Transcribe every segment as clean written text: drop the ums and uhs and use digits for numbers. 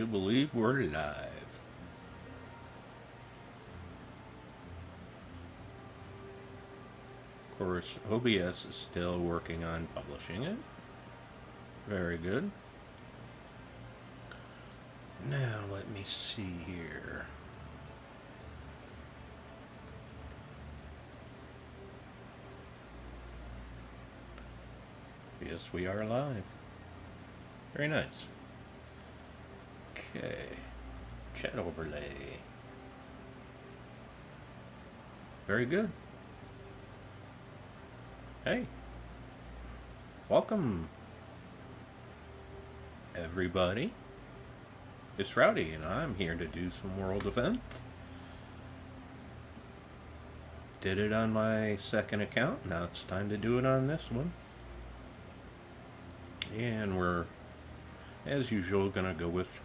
do believe we're live. Of course, OBS is still working on publishing it. Very good. Now, let me see here. Yes, we are live. Very nice. Okay. Chat overlay. Very good. Hey. Welcome, everybody. It's Rowdy, and I'm here to do some world events. Did it on my second account. Now it's time to do it on this one. And we're, as usual, going to go with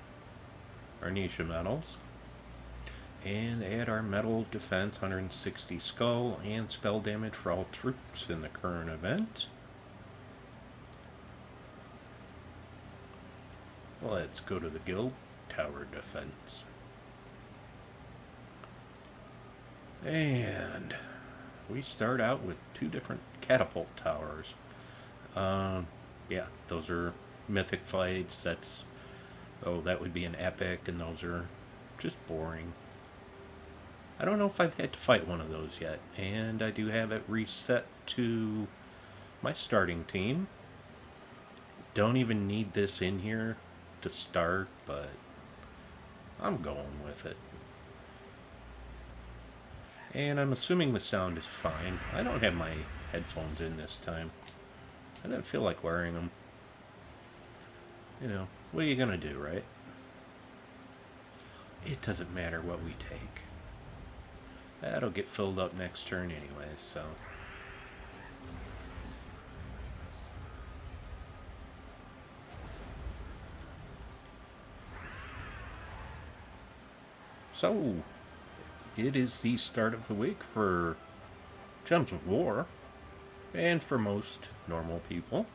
our niche medals. And add our medal of defense, 160 skull, and spell damage for all troops in the current event. Let's go to the guild tower defense. And we start out with two different catapult towers. Yeah, those are mythic fights. That would be an epic, and those are just boring. I don't know if I've had to fight one of those yet, and I do have it reset to my starting team. Don't even need this in here to start, but I'm going with it. And I'm assuming the sound is fine. I don't have my headphones in this time. I didn't feel like wearing them. You know, what are you gonna do, right? It doesn't matter what we take. That'll get filled up next turn anyway, so. So, it is the start of the week for Gems of War, and for most normal people.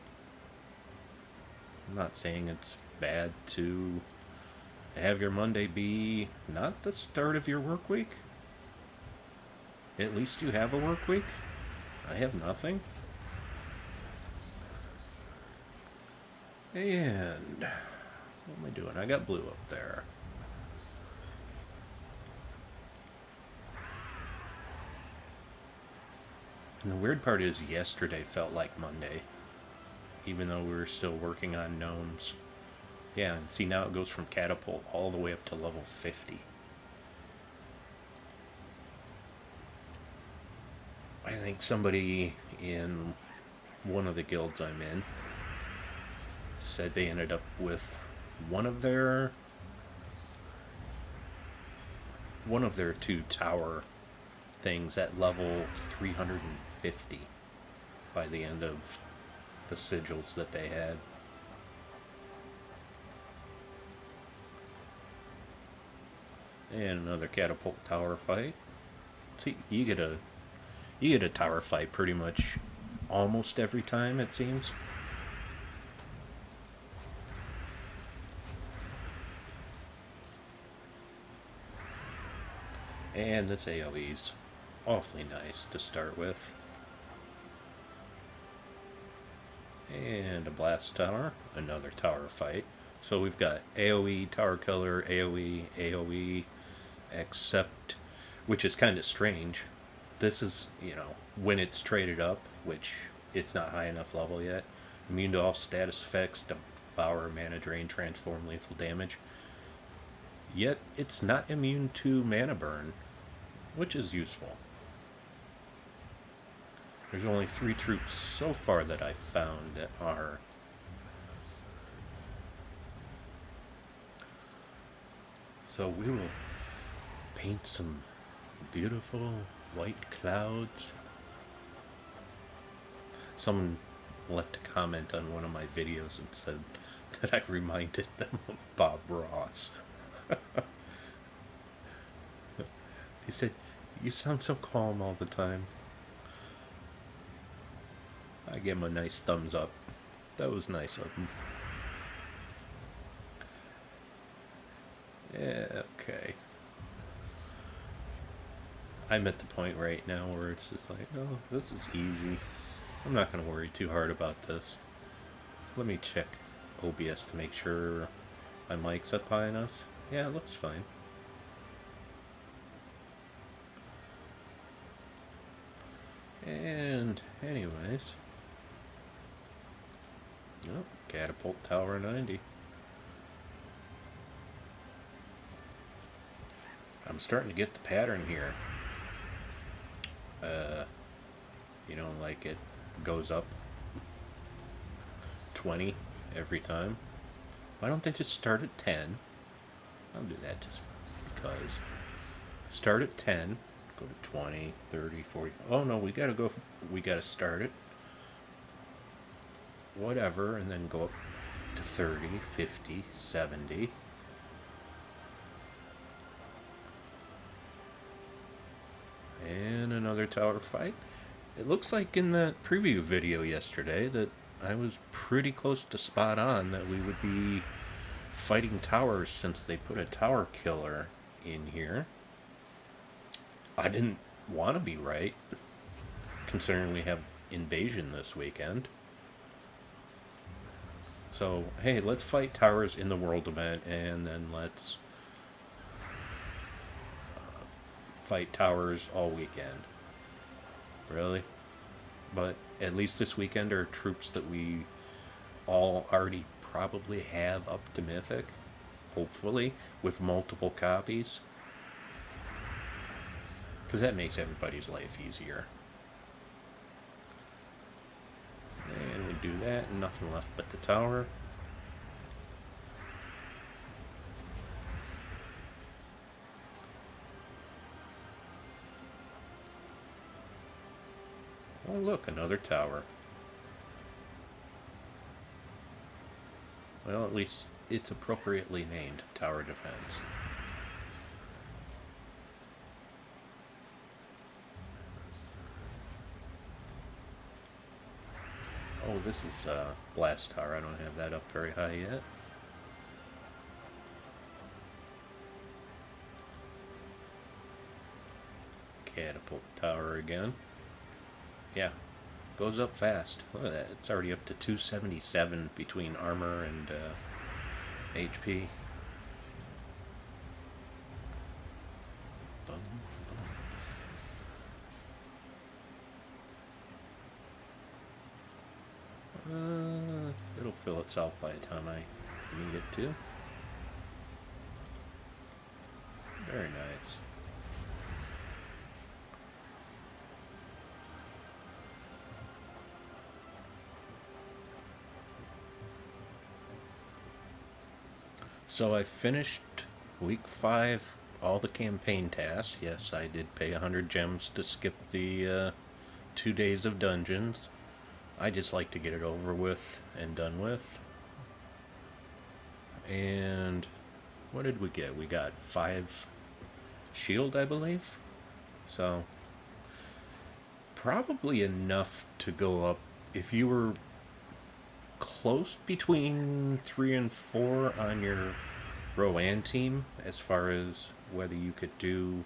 I'm not saying it's bad to have your Monday be not the start of your work week. At least you have a work week. I have nothing. And what am I doing? I got blue up there. And the weird part is yesterday felt like Monday, even though we were still working on gnomes. Yeah, and see, now it goes from catapult all the way up to level 50. I think somebody in one of the guilds I'm in said they ended up with one of their two tower things at level 350 by the end of the sigils that they had. And another catapult tower fight. See, you get a tower fight pretty much almost every time, it seems. And this AoE's awfully nice to start with. And a blast tower, another tower fight. So we've got AoE, tower killer, AoE, AoE, except, which is kind of strange. This is, when it's traded up, which it's not high enough level yet. Immune to all status effects, devour, mana drain, transform, lethal damage. Yet it's not immune to mana burn, which is useful. There's only 3 troops so far that I've found that are. So we will paint some beautiful white clouds. Someone left a comment on one of my videos and said that I reminded them of Bob Ross. He said, "You sound so calm all the time." I gave him a nice thumbs up. That was nice of him. Yeah, okay. I'm at the point right now where it's just like, oh, this is easy. I'm not going to worry too hard about this. Let me check OBS to make sure my mic's up high enough. Yeah, it looks fine. And anyways, oh, Catapult Tower 90. I'm starting to get the pattern here. You know, like it goes up 20 every time. Why don't they just start at 10? I'll do that just because. Start at 10, go to 20, 30, 40. Oh no, we gotta start it. Whatever, and then go up to 30, 50, 70. And another tower fight. It looks like in that preview video yesterday that I was pretty close to spot on that we would be fighting towers since they put a tower killer in here. I didn't want to be right, considering we have invasion this weekend. So, hey, let's fight towers in the world event, and then let's fight towers all weekend. Really? But at least this weekend are troops that we all already probably have up to Mythic, hopefully, with multiple copies. Because that makes everybody's life easier. And we do that, and nothing left but the tower. Oh look, another tower. Well, at least it's appropriately named Tower Defense. Oh, this is Blast Tower. I don't have that up very high yet. Catapult Tower again. Yeah, goes up fast. Look at that. It's already up to 277 between armor and HP. Boom, boom. It'll fill itself by the time I need it to. Very nice. So I finished week 5, all the campaign tasks. Yes, I did pay 100 gems to skip the 2 days of dungeons. I just like to get it over with and done with. And what did we get? We got 5 shield, I believe. So probably enough to go up if you were close between 3 and 4 on your Rowan team, as far as whether you could do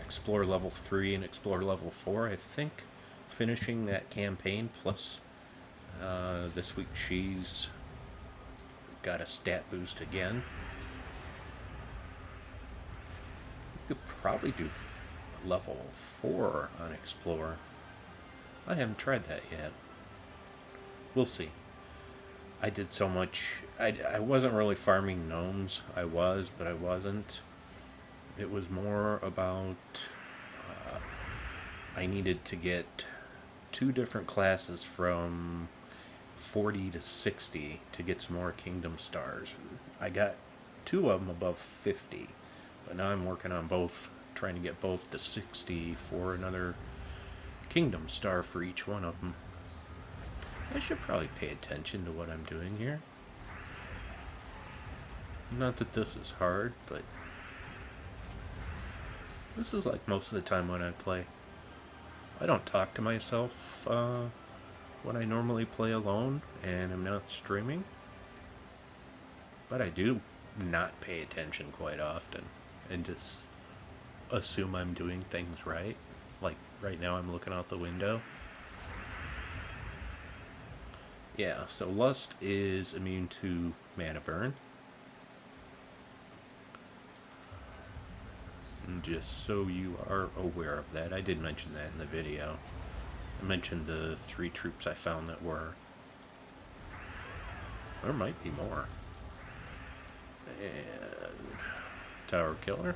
Explore level 3 and Explore level 4. I think finishing that campaign plus this week she's got a stat boost again. You could probably do level 4 on Explore. I haven't tried that yet. We'll see. I did so much. I wasn't really farming gnomes. I was, but I wasn't. It was more about I needed to get 2 different classes from 40 to 60 to get some more kingdom stars. I got 2 of them above 50, but now I'm working on both, trying to get both to 60 for another kingdom star for each one of them. I should probably pay attention to what I'm doing here. Not that this is hard, but this is like most of the time when I play. I don't talk to myself when I normally play alone and I'm not streaming. But I do not pay attention quite often and just assume I'm doing things right. Like right now, I'm looking out the window. Yeah, so Lust is immune to Mana Burn. And just so you are aware of that, I did mention that in the video. I mentioned the 3 troops I found that were. There might be more. And Tower Killer.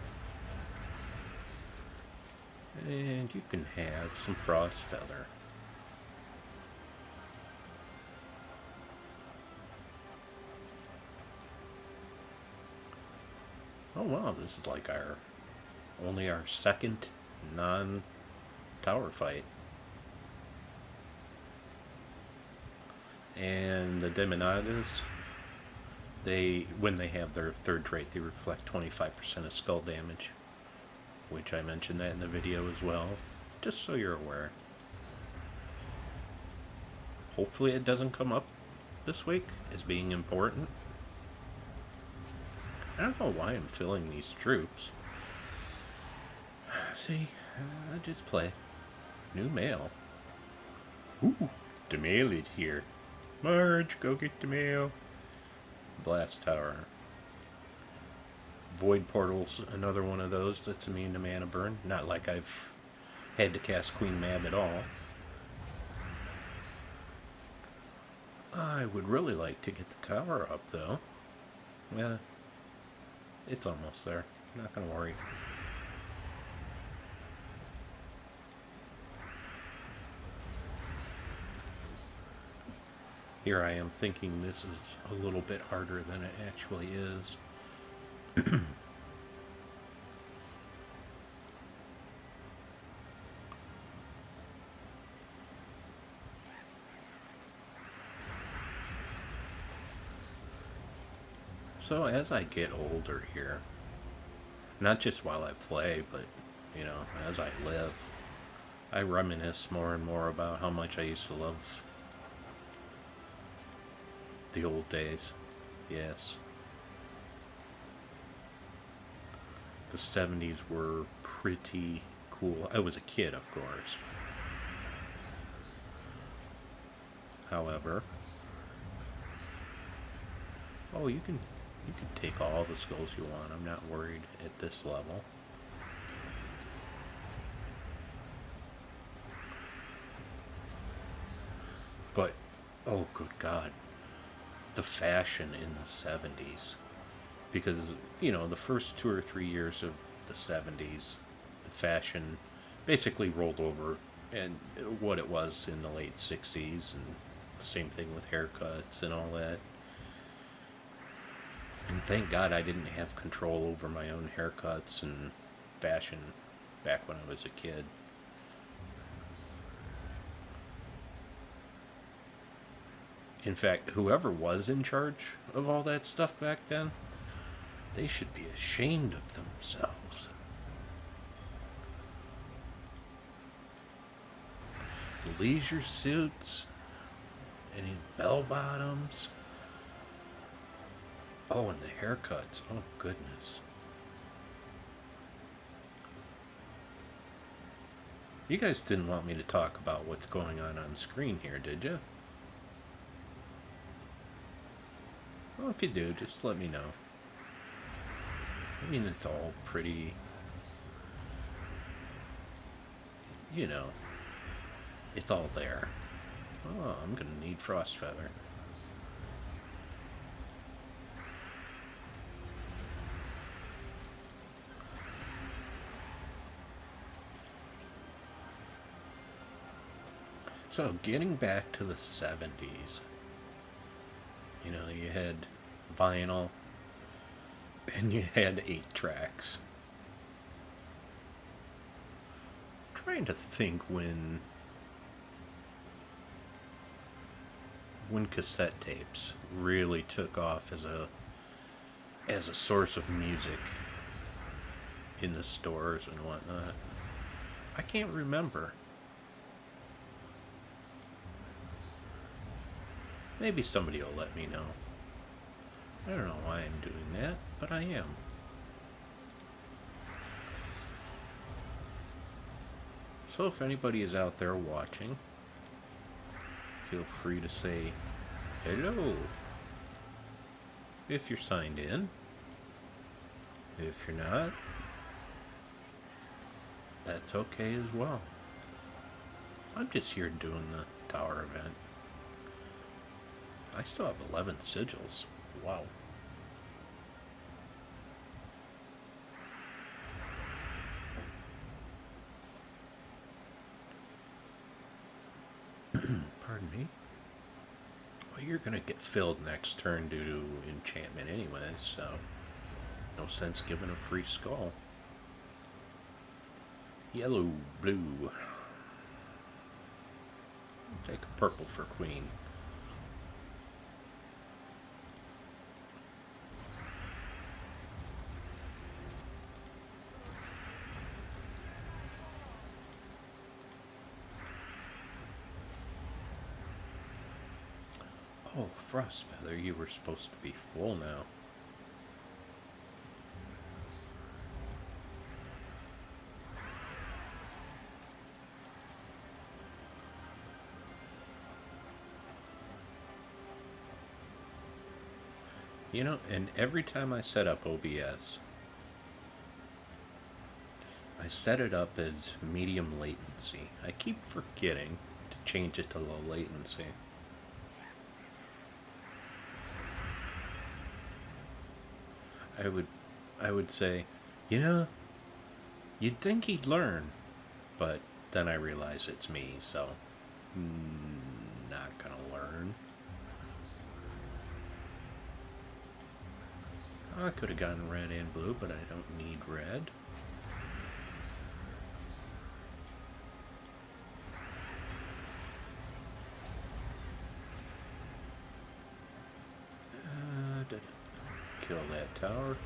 And you can have some Frost Feather. Oh wow, this is like only our second non-tower fight. And the Demonagas, when they have their third trait, they reflect 25% of skull damage, which I mentioned that in the video as well, just so you're aware. Hopefully it doesn't come up this week as being important. I don't know why I'm filling these troops. See, I just play. New mail. Ooh, the mail is here. Marge, go get the mail. Blast Tower. Void Portal's another one of those that's immune to Mana Burn. Not like I've had to cast Queen Mab at all. I would really like to get the tower up, though. Yeah, it's almost there. Not gonna worry. Here I am thinking this is a little bit harder than it actually is. So as I get older here, not just while I play, but, you know, as I live, I reminisce more and more about how much I used to love the old days. Yes. The 70s were pretty cool. I was a kid, of course. However, oh, you can take all the skulls you want. I'm not worried at this level. But, oh good God, the fashion in the 70s. Because, you know, the first 2 or 3 years of the 70s, the fashion basically rolled over and what it was in the late 60s, and same thing with haircuts and all that. And thank God I didn't have control over my own haircuts and fashion back when I was a kid. In fact, whoever was in charge of all that stuff back then, they should be ashamed of themselves. Leisure suits, any bell bottoms. Oh, and the haircuts. Oh, goodness. You guys didn't want me to talk about what's going on screen here, did you? Well, if you do, just let me know. I mean, it's all pretty, you know, it's all there. Oh, I'm gonna need Frost Feather. So, getting back to the 70s, you know, you had vinyl and you had 8 tracks. I'm trying to think when cassette tapes really took off as a source of music in the stores and whatnot. I can't remember. Maybe somebody will let me know. I don't know why I'm doing that, but I am. So if anybody is out there watching, feel free to say hello if you're signed in. If you're not, that's okay as well. I'm just here doing the tower event. I still have 11 sigils. Wow. Pardon me. Well, you're gonna get filled next turn due to enchantment anyway, so no sense giving a free skull. Yellow, blue. Take a purple for queen. Oh, Frostfeather, you were supposed to be full now. You know, and every time I set up OBS, I set it up as medium latency. I keep forgetting to change it to low latency. I would say, you know, you'd think he'd learn, but then I realize it's me, so not gonna learn. I could have gotten red and blue, but I don't need red. Kill that tower.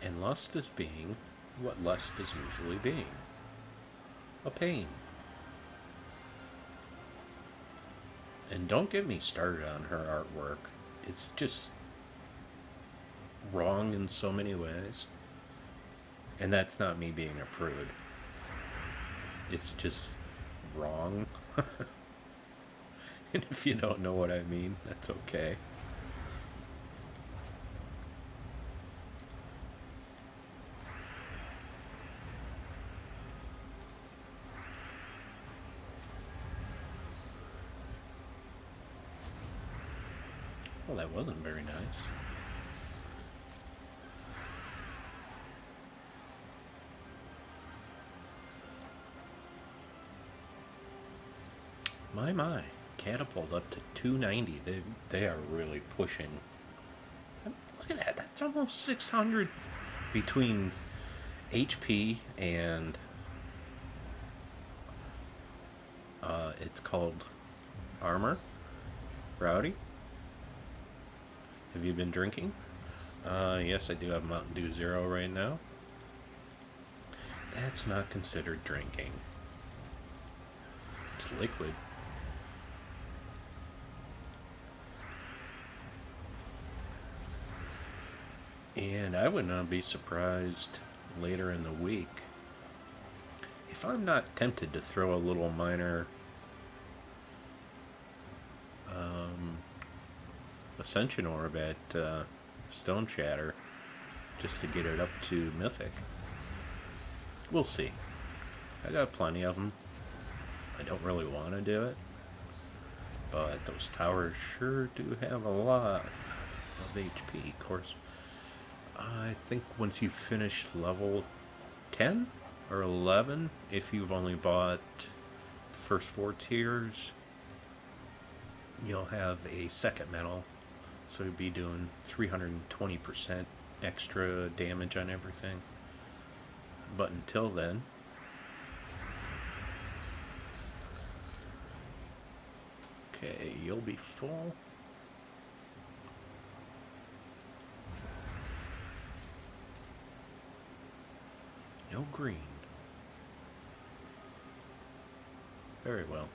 And lust is being what lust is usually being. A pain. And don't get me started on her artwork. It's just wrong in so many ways. And that's not me being a prude. It's just wrong. And if you don't know what I mean, that's okay. Well, that wasn't very nice. My. Catapult up to 290. They are really pushing. Look at that. That's almost 600 between HP and it's called armor. Rowdy, have you been drinking? Yes, I do have Mountain Dew Zero right now. That's not considered drinking. It's liquid. And I would not be surprised later in the week if I'm not tempted to throw a little minor Ascension Orb at Stone Shatter just to get it up to Mythic. We'll see. I got plenty of them. I don't really want to do it, but those towers sure do have a lot of HP. Of course, I think once you finish level 10 or 11, if you've only bought the first 4 tiers, you'll have a second medal, so you'll be doing 320% extra damage on everything. But until then, okay, you'll be full. No green. Very well.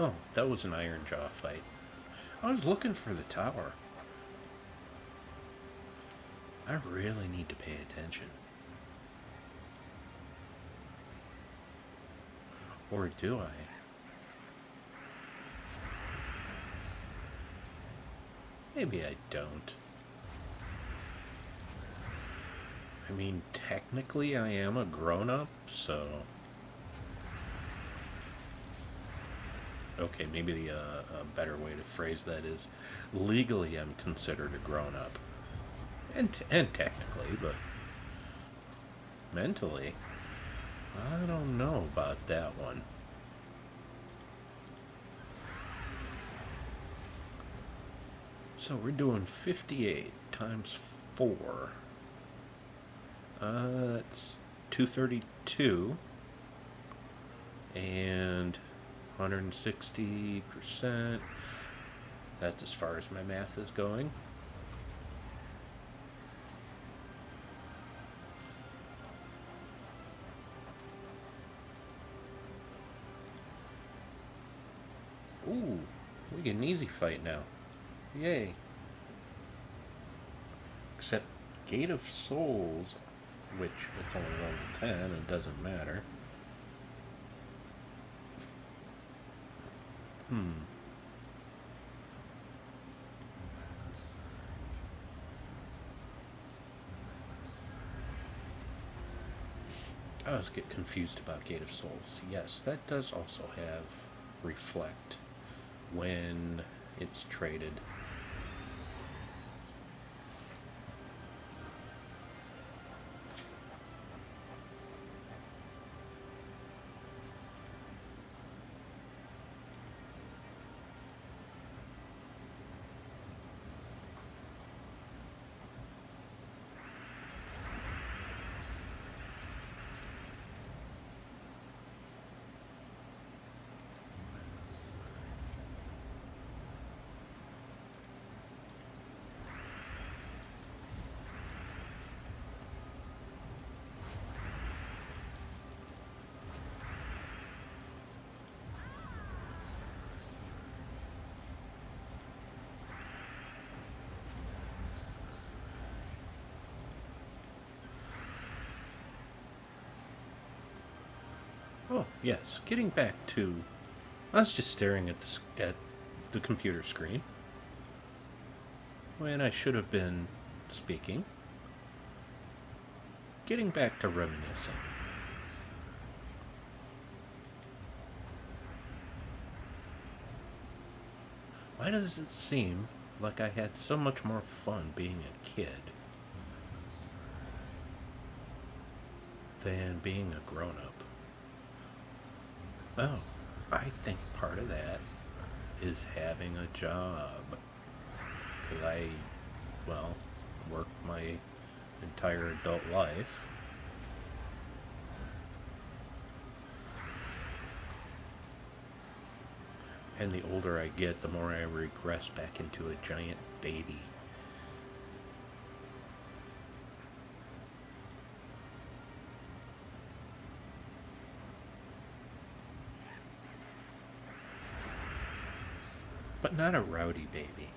Oh, that was an Iron Jaw fight. I was looking for the tower. I really need to pay attention. Or do I? Maybe I don't. I mean, technically I am a grown-up, so... Okay, maybe a better way to phrase that is legally I'm considered a grown-up. And technically, but mentally, I don't know about that one. So we're doing 58 times 4. That's 232. And 160%. That's as far as my math is going. Ooh, we get an easy fight now. Yay. Except Gate of Souls, which is only level 10, it doesn't matter. I always get confused about Gate of Souls. Yes, that does also have Reflect when it's traded. Oh, yes. Getting back to... I was just staring at the computer screen when I should have been speaking. Getting back to reminiscing. Why does it seem like I had so much more fun being a kid than being a grown-up? Oh, I think part of that is having a job. 'Cause I, well, worked my entire adult life. And the older I get, the more I regress back into a giant baby. But not a rowdy baby.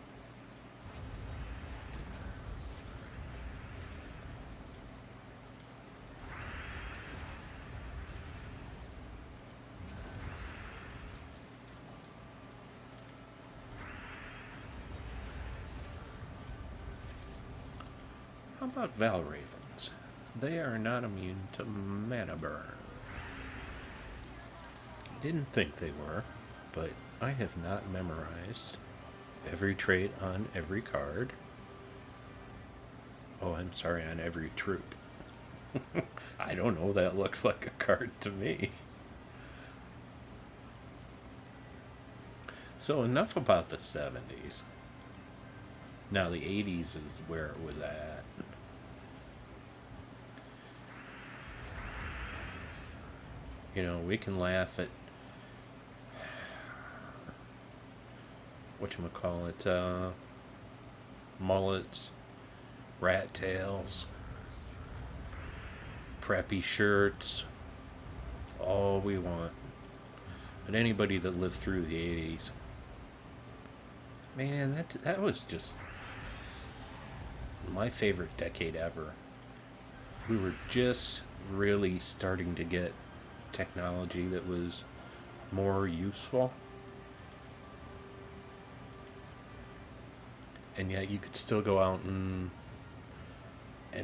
How about Valravens? They are not immune to mana burn. Didn't think they were, but I have not memorized every trait on every card. Oh, I'm sorry, on every troop. I don't know, that looks like a card to me. So enough about the 70s. Now the 80s is where it was at. You know, we can laugh at whatchamacallit, mullets, rat tails, preppy shirts, all we want. But anybody that lived through the 80s, man, that was just my favorite decade ever. We were just really starting to get technology that was more useful. And yet you could still go out and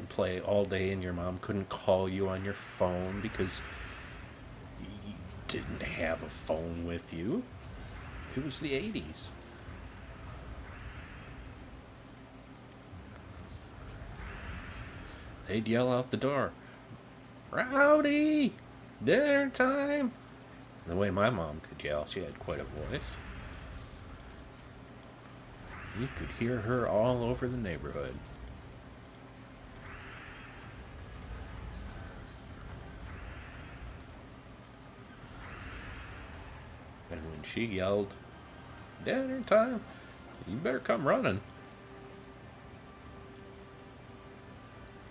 play all day, and your mom couldn't call you on your phone because you didn't have a phone with you. It was the 80s. They'd yell out the door, "Rowdy! Dinner time!" The way my mom could yell, she had quite a voice. You could hear her all over the neighborhood. And when she yelled, "Dinner time, you better come running."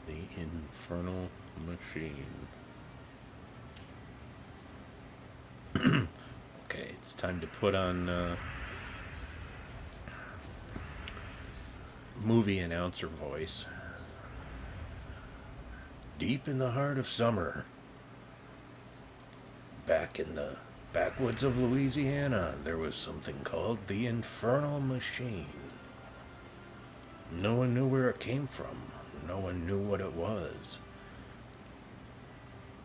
The Infernal Machine. Okay, it's time to put on movie announcer voice. Deep in the heart of summer, back in the backwoods of Louisiana, there was something called the Infernal Machine. No one knew where it came from. No one knew what it was.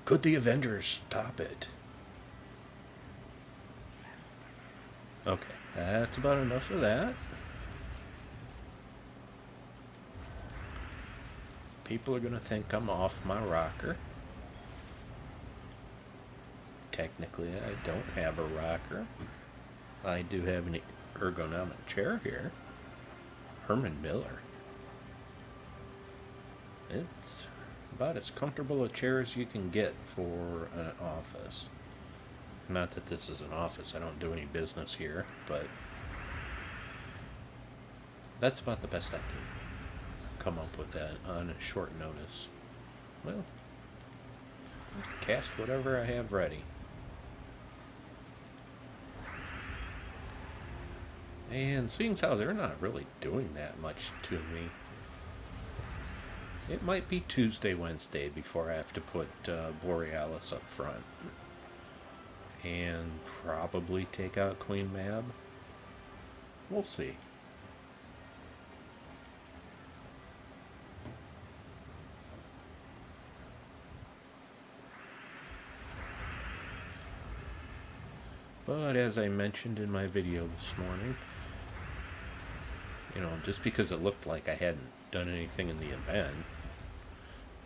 Could the Avengers stop it? Okay, that's about enough of that. People are going to think I'm off my rocker. Technically, I don't have a rocker. I do have an ergonomic chair here. Herman Miller. It's about as comfortable a chair as you can get for an office. Not that this is an office, I don't do any business here, but that's about the best I can come up with that on a short notice. Well, cast whatever I have ready. And seeing as how they're not really doing that much to me, it might be Tuesday, Wednesday before I have to put Borealis up front. And probably take out Queen Mab. We'll see. But as I mentioned in my video this morning, just because it looked like I hadn't done anything in the event,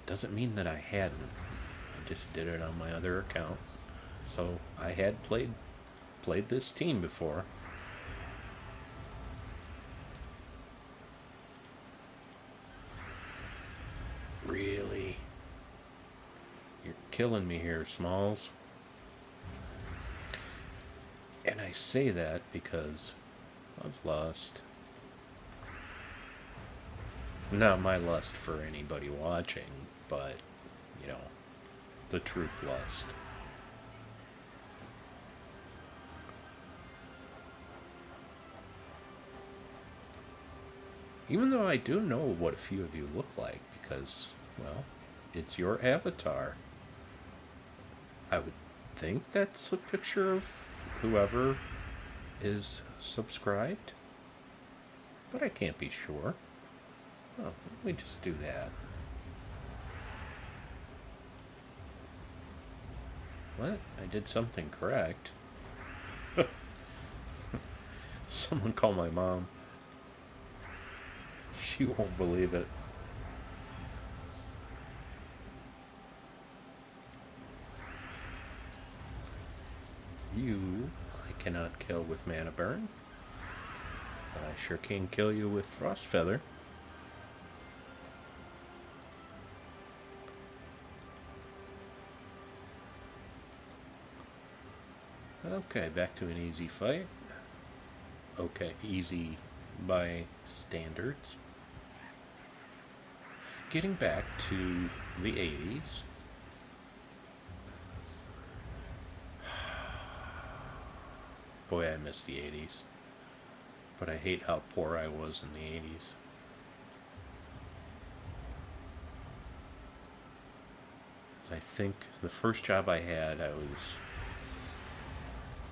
doesn't mean that I hadn't. I just did it on my other account. So I had played this team before. Really? You're killing me here, Smalls. And I say that because I've lost. Not my lust for anybody watching, but, the troop lust. Even though I do know what a few of you look like, because, well, it's your avatar. I would think that's a picture of whoever is subscribed, but I can't be sure. Oh, let me just do that. What? I did something correct. Someone call my mom. She won't believe it. You, I cannot kill with Mana Burn, but I sure can kill you with Frost Feather. Okay, back to an easy fight. Okay, easy by standards. Getting back to the 80s. Boy, I miss the 80s. But I hate how poor I was in the 80s. I think the first job I had, I was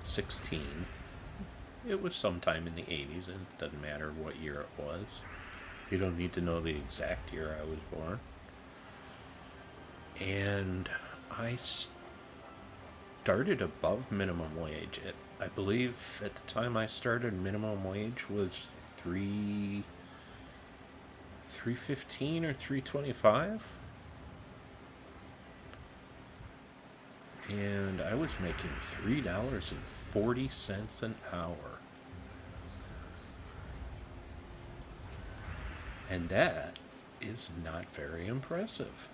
16. It was sometime in the 80s, and it doesn't matter what year it was. You don't need to know the exact year I was born. And I started above minimum wage. I believe at the time I started, minimum wage was 315 or 325, and I was making $3.40 an hour. And that is not very impressive.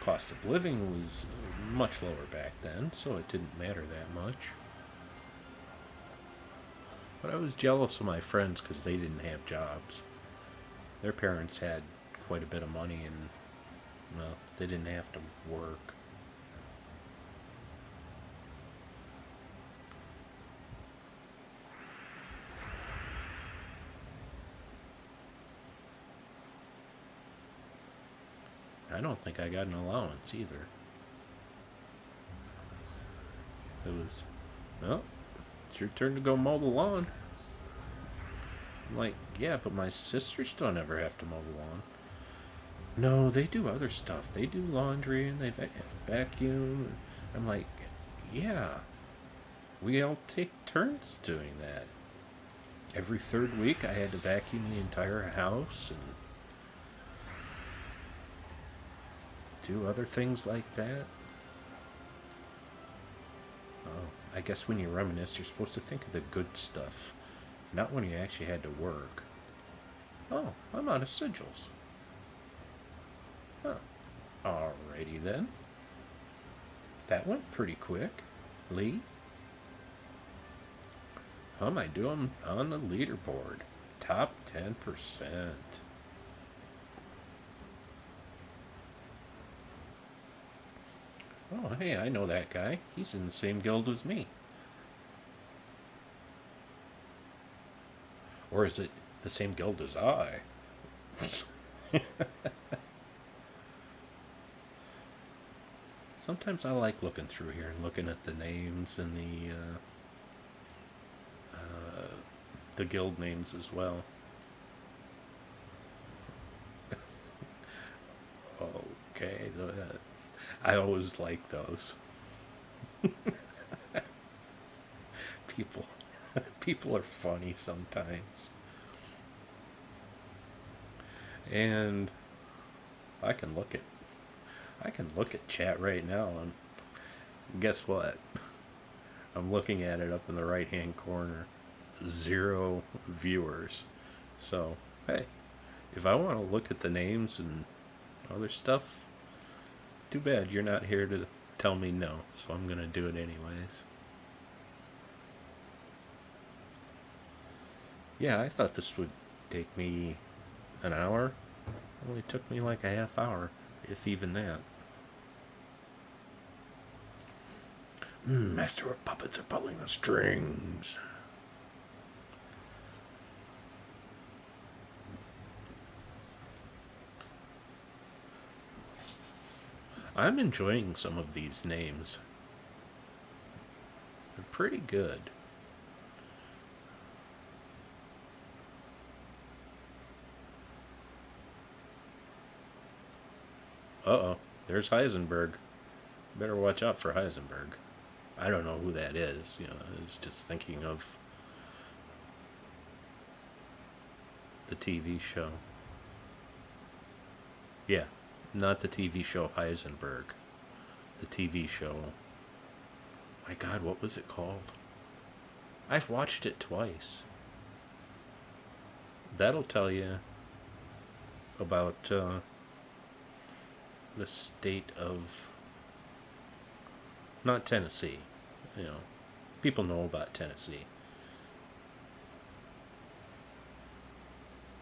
Cost of living was much lower back then, so it didn't matter that much. But I was jealous of my friends because they didn't have jobs. Their parents had quite a bit of money and, well, they didn't have to work. I don't think I got an allowance either. It was, well, it's your turn to go mow the lawn. I'm like, yeah, but my sisters don't ever have to mow the lawn. No, they do other stuff. They do laundry and they vacuum. I'm like, yeah, we all take turns doing that. Every third week I had to vacuum the entire house and do other things like that. Oh, I guess when you reminisce, you're supposed to think of the good stuff, not when you actually had to work. Oh, I'm out of sigils. Huh. Alrighty then. That went pretty quick. Lee? How am I doing on the leaderboard? Top 10%. Oh, hey, I know that guy. He's in the same guild as me. Or is it the same guild as I? Sometimes I like looking through here and looking at the names and the guild names as well. Okay, I always like those. People, people are funny sometimes, and I can look at I can look at chat right now, and guess what? I'm looking at it up in the right hand corner. 0 viewers. So, hey, if I want to look at the names and other stuff, too bad you're not here to tell me no. So I'm going to do it anyways. Yeah, I thought this would take me an hour. It only took me like a half hour, if even that. Master of Puppets are pulling the strings. I'm enjoying some of these names. They're pretty good. Uh-oh, there's Heisenberg. Better watch out for Heisenberg. I don't know who that is. You know, I was just thinking of the TV show. Yeah, not the TV show Heisenberg. The TV show. My God, what was it called? I've watched it twice. That'll tell you about the state of, not Tennessee. You know, people know about Tennessee.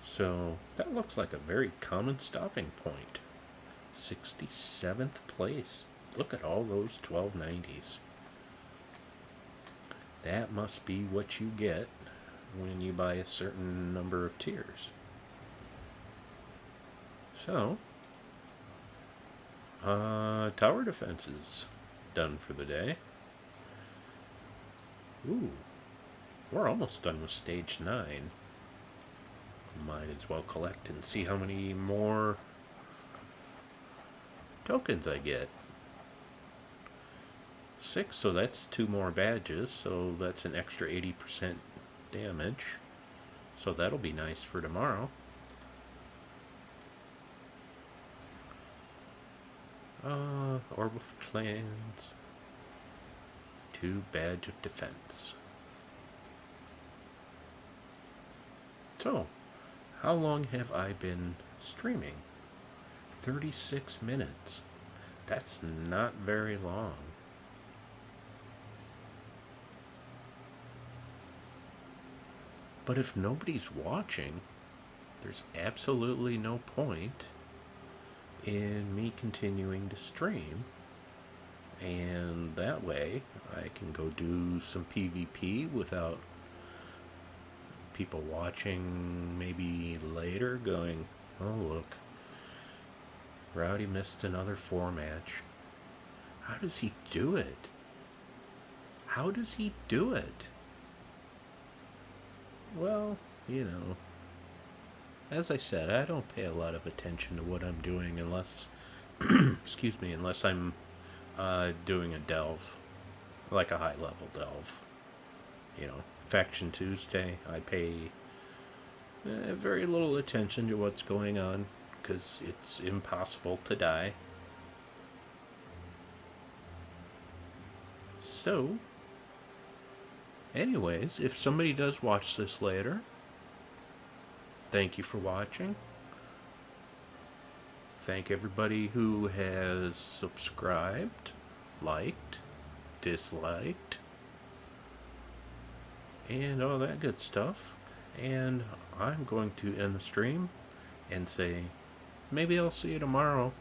So that looks like a very common stopping point. 67th place. Look at all those 1290s. That must be what you get when you buy a certain number of tiers. So, tower defenses done for the day. Ooh, we're almost done with stage 9. Might as well collect and see how many more tokens I get. 6, so that's 2 more badges, so that's an extra 80% damage. So that'll be nice for tomorrow. Orb of Clans. 2 badge of defense. So, how long have I been streaming? 36 minutes. That's not very long. But if nobody's watching, there's absolutely no point in me continuing to stream. And that way, I can go do some PvP without people watching maybe later going, oh look, Rowdy missed another 4 match. How does he do it? How does he do it? Well, you know, as I said, I don't pay a lot of attention to what I'm doing unless, excuse me, unless I'm doing a delve, like a high level delve. You know, Faction Tuesday, I pay very little attention to what's going on because it's impossible to die. So, anyways, if somebody does watch this later, thank you for watching. Thank everybody who has subscribed, liked, disliked, and all that good stuff. And I'm going to end the stream and say, maybe I'll see you tomorrow.